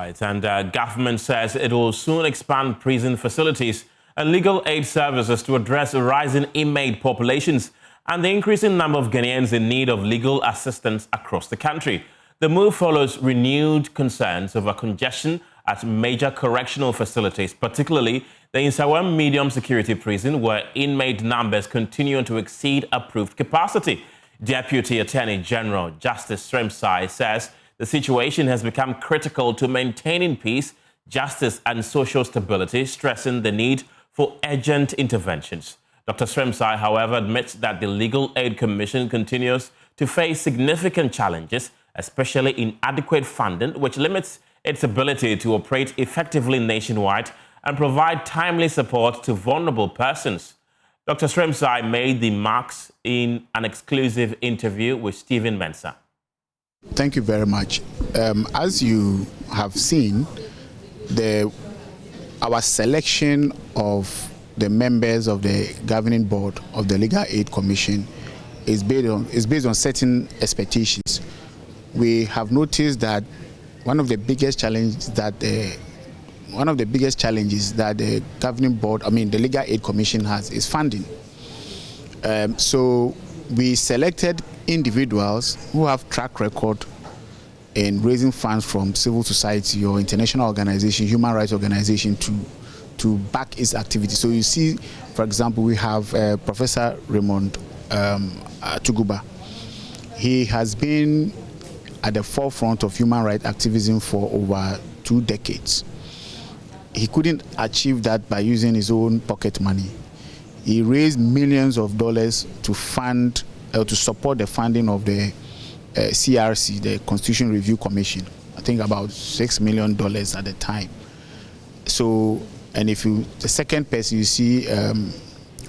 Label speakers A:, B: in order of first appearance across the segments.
A: right, and government says it will soon expand prison facilities and legal aid services to address rising inmate populations and the increasing number of Ghanaians in need of legal assistance across the country. The move follows renewed concerns over congestion at major correctional facilities, particularly the Nsawam medium security prison, where inmate numbers continue to exceed approved capacity. Deputy Attorney General Justice Sremsai says the situation has become critical to maintaining peace, justice and social stability, stressing the need for urgent interventions. Dr. Sremsai, however, admits that the Legal Aid Commission continues to face significant challenges, especially inadequate funding, which limits its ability to operate effectively nationwide and provide timely support to vulnerable persons. Dr. Sremsai made the remarks in an exclusive interview with Stephen Mensah.
B: Thank you very much. As you have seen, our selection of the members of the governing board of the Legal Aid Commission is based on certain expectations. We have noticed that one of the biggest challenges that the governing board, the Legal Aid Commission has, is funding. So we selected individuals who have track record in raising funds from civil society or international organization, human rights organization to back its activities. So you see, for example, we have Professor Raymond Tuguba. He has been at the forefront of human rights activism for over 2 decades. He couldn't achieve that by using his own pocket money. He raised millions of dollars to fund to support the funding of the CRC, the Constitution Review Commission. I think about $6 million at the time. So, and the second person you see,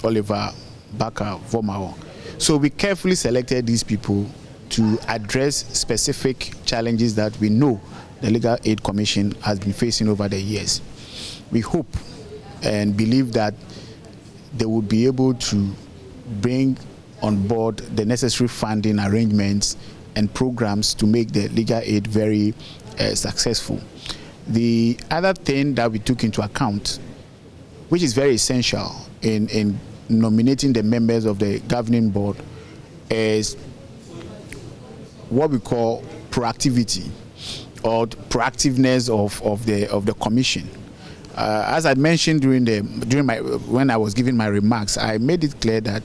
B: Oliver Baka Vomao. So we carefully selected these people to address specific challenges that we know the Legal Aid Commission has been facing over the years. We hope and believe that they will be able to bring on board the necessary funding arrangements and programs to make the legal aid very successful. The other thing that we took into account, which is very essential in nominating the members of the governing board, is what we call proactivity or proactiveness of the commission. As I mentioned when I was giving my remarks, I made it clear that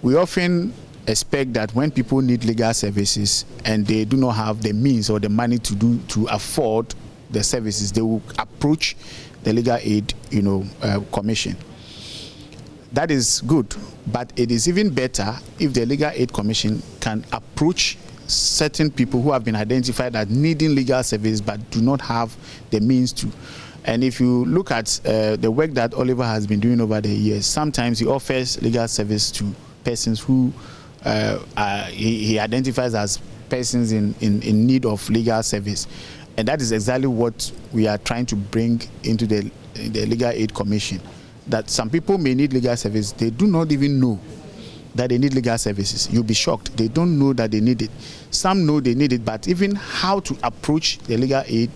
B: we often expect that when people need legal services and they do not have the means or the money to afford the services, they will approach the Legal Aid Commission. That is good, but it is even better if the Legal Aid Commission can approach certain people who have been identified as needing legal service but do not have the means to. And if you look at the work that Oliver has been doing over the years, sometimes he offers legal service to persons who he identifies as persons in need of legal service. And that is exactly what we are trying to bring into the Legal Aid Commission. That some people may need legal service, they do not even know that they need legal services. You'll be shocked. They don't know that they need it. Some know they need it, but even how to approach the Legal Aid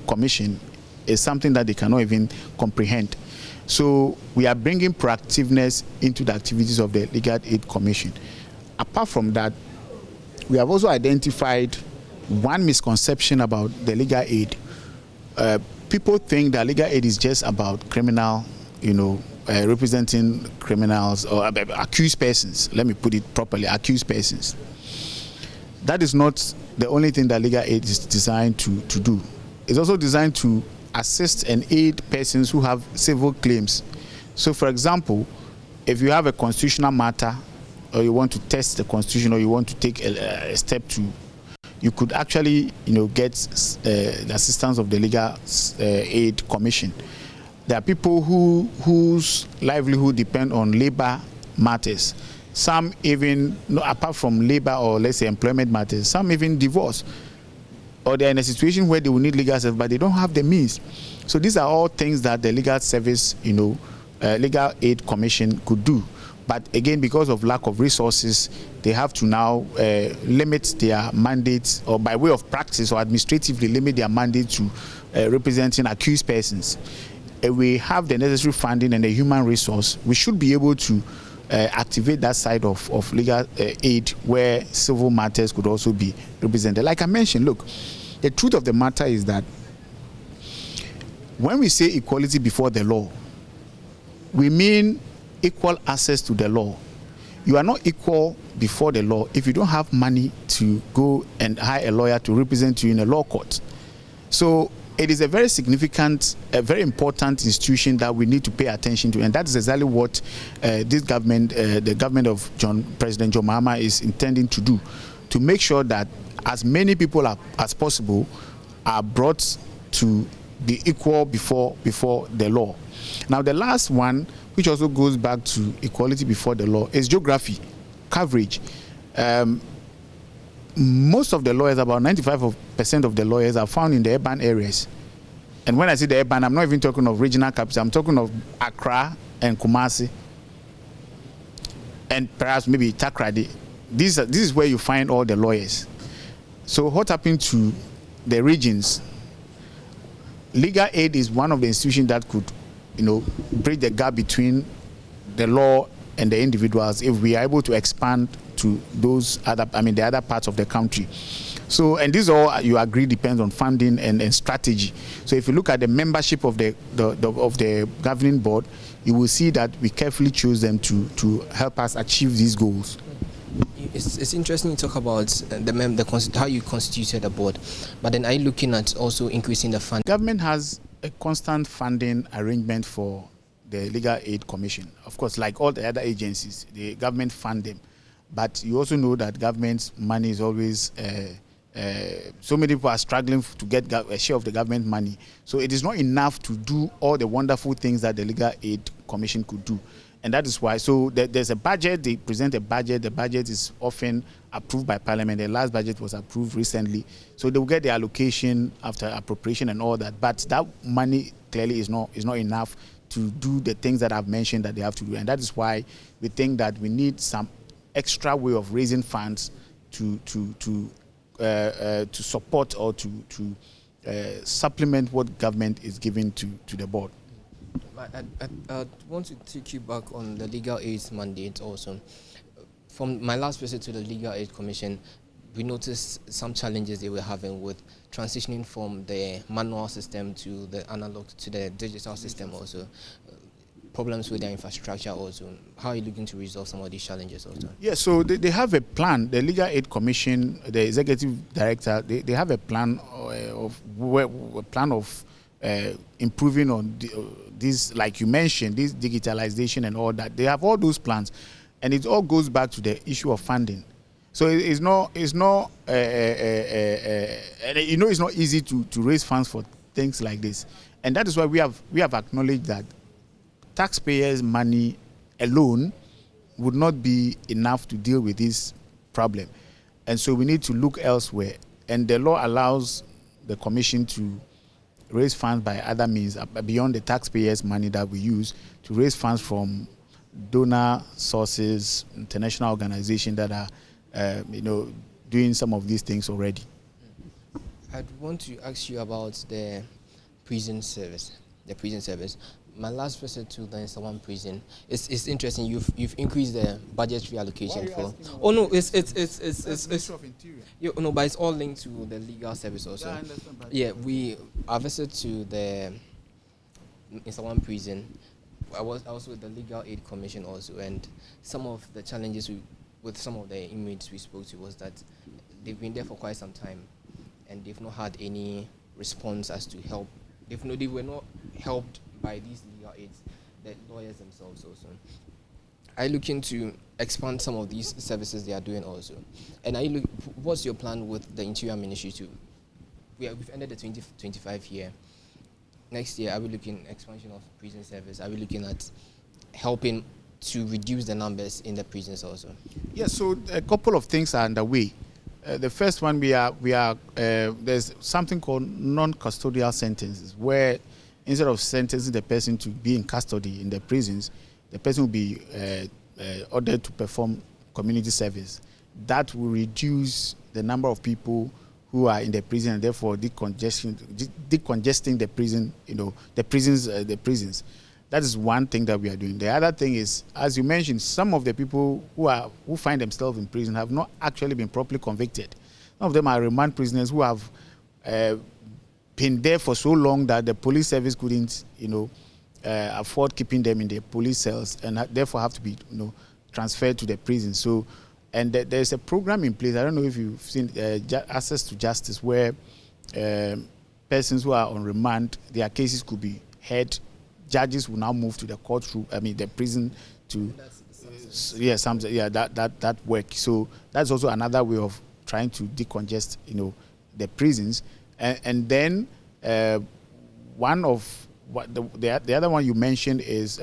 B: Commission is something that they cannot even comprehend. So we are bringing proactiveness into the activities of the Legal Aid Commission. Apart from that, we have also identified one misconception about the legal aid. People think that legal aid is just about criminal, representing criminals or accused persons. Let me put it properly, accused persons. That is not the only thing that legal aid is designed to do. It's also designed to assist and aid persons who have civil claims. So, for example, if you have a constitutional matter, or you want to test the constitution, or you want to take a step you could actually, get the assistance of the Legal Aid Commission. There are people whose livelihood depend on labor matters. Some even, apart from labor or let's say employment matters, some even divorce. Or they're in a situation where they will need legal service, but they don't have the means. So these are all things that the legal service, Legal Aid Commission could do. But again, because of lack of resources, they have to now limit their mandates, or by way of practice or administratively limit their mandate to representing accused persons. If we have the necessary funding and the human resource, we should be able to activate that side of legal aid where civil matters could also be represented. Like I mentioned, look, the truth of the matter is that when we say equality before the law, we mean equal access to the law. You are not equal before the law if you don't have money to go and hire a lawyer to represent you in a law court. So it is a very significant, a very important institution that we need to pay attention to, and that is exactly what this government, the government of President John Mahama, is intending to do, to make sure that as many people as possible are brought to be equal before the law. Now, the last one, which also goes back to equality before the law, is geography coverage. Most of the lawyers, about 95% of the lawyers, are found in the urban areas. And when I say the urban, I'm not even talking of regional capital. I'm talking of Accra and Kumasi, and perhaps maybe Takrady. This is where you find all the lawyers. So what happened to the regions? Legal aid is one of the institutions that could, bridge the gap between the law and the individuals if we are able to expand to those other, the other parts of the country. So, and this all, you agree, depends on funding and strategy. So if you look at the membership of the governing board, you will see that we carefully choose them to help us achieve these goals.
C: It's interesting to talk about how you constituted the board, but then are you looking at also increasing the fund?
B: Government has a constant funding arrangement for the Legal Aid Commission. Of course, like all the other agencies, the government fund them. But you also know that government's money is always, so many people are struggling to get a share of the government money. So it is not enough to do all the wonderful things that the Legal Aid Commission could do. And that is why, so there's a budget, they present a budget, the budget is often approved by Parliament. The last budget was approved recently. So they will get the allocation after appropriation and all that. But that money clearly is not enough to do the things that I've mentioned that they have to do. And that is why we think that we need some extra way of raising funds to support or to supplement what government is giving to the board.
C: I want to take you back on the legal aid mandate also. From my last visit to the Legal Aid Commission, we noticed some challenges they were having with transitioning from the manual system to the analog to the digital system also. Problems with their infrastructure also. How are you looking to resolve some of these challenges also?
B: Yeah, so they have a plan. The Legal Aid Commission, the executive director, they have a plan of improving on this, like you mentioned, this digitalization and all that. They have all those plans, and it all goes back to the issue of funding. So it's not easy to raise funds for things like this, and that is why we have acknowledged that taxpayers' money alone would not be enough to deal with this problem, and so we need to look elsewhere. And the law allows the Commission to raise funds by other means beyond the taxpayers' money that we use, to raise funds from donor sources, international organizations that are, doing some of these things already.
C: I'd want to ask you about the prison service. My last visit to the Nsawam prison, it's interesting. You've increased the budgetary allocation for. Oh no, it's Ministry of Interior. No, but it's all linked to the legal service also. Yeah, I visited to the Nsawam prison. I was also with the Legal Aid Commission also, and some of the challenges with some of the inmates we spoke to was that they've been there for quite some time, and they've not had any response as to help. They were not helped by these legal aids, the lawyers themselves also. Are you looking to expand some of these services they are doing also? And what's your plan with the Interior Ministry too? We've ended the 2025 year. Next year, are we looking at expansion of prison service? Are we looking at helping to reduce the numbers in the prisons also?
B: Yes, so a couple of things are underway. The first one, there's something called non-custodial sentences, where instead of sentencing the person to be in custody in the prisons, the person will be ordered to perform community service. That will reduce the number of people who are in the prison, and therefore decongesting the prison, the prisons. That is one thing that we are doing. The other thing is, as you mentioned, some of the people who find themselves in prison have not actually been properly convicted. Some of them are remand prisoners who have been there for so long that the police service couldn't, afford keeping them in the police cells, and therefore have to be, transferred to the prison. So, and there's a program in place. I don't know if you've seen Access to Justice, where persons who are on remand, their cases could be heard. Judges will now move to the courtroom, the prison to, that work. So that's also another way of trying to decongest, the prisons. And then one of what the other one you mentioned is,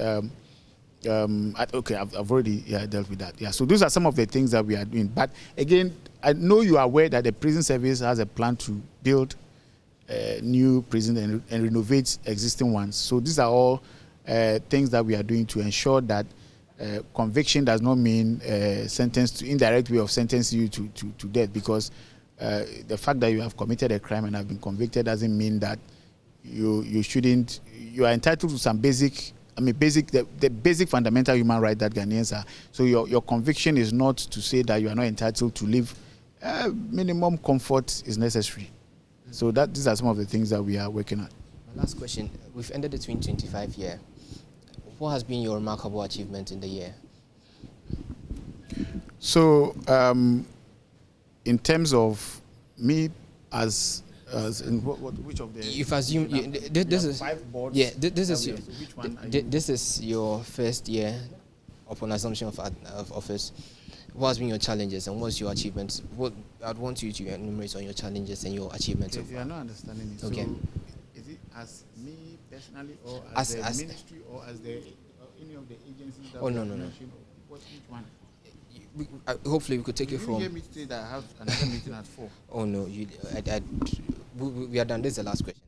B: okay, I've already dealt with that. Yeah, so those are some of the things that we are doing. But again, I know you are aware that the prison service has a plan to build new prison and renovate existing ones. So these are all things that we are doing to ensure that conviction does not mean indirect way of sentencing you to death, because the fact that you have committed a crime and have been convicted doesn't mean that you shouldn't. You are entitled to some the basic fundamental human right that Ghanaians are. So your conviction is not to say that you are not entitled to live. Minimum comfort is necessary. So these are some of the things that we are working on.
C: My last question: we've ended the 2025 year. What has been your remarkable achievement in the year?
B: So, in terms of me as in which of the?
C: You've assumed this is
B: 5 boards.
C: Yeah, this is your,
B: which one
C: this is your first year upon assumption of office. What has been your challenges and what's your achievements? What I'd want you to enumerate on your challenges and your achievements.
B: Okay, if you are not understanding it,
C: okay.
B: So is it as me personally, or as the ministry, or as any of the agencies that
C: no.
B: Which one?
C: Hopefully we could take it from.
B: You hear me say that I have another meeting at 4.
C: Oh no, we are done. This is the last question.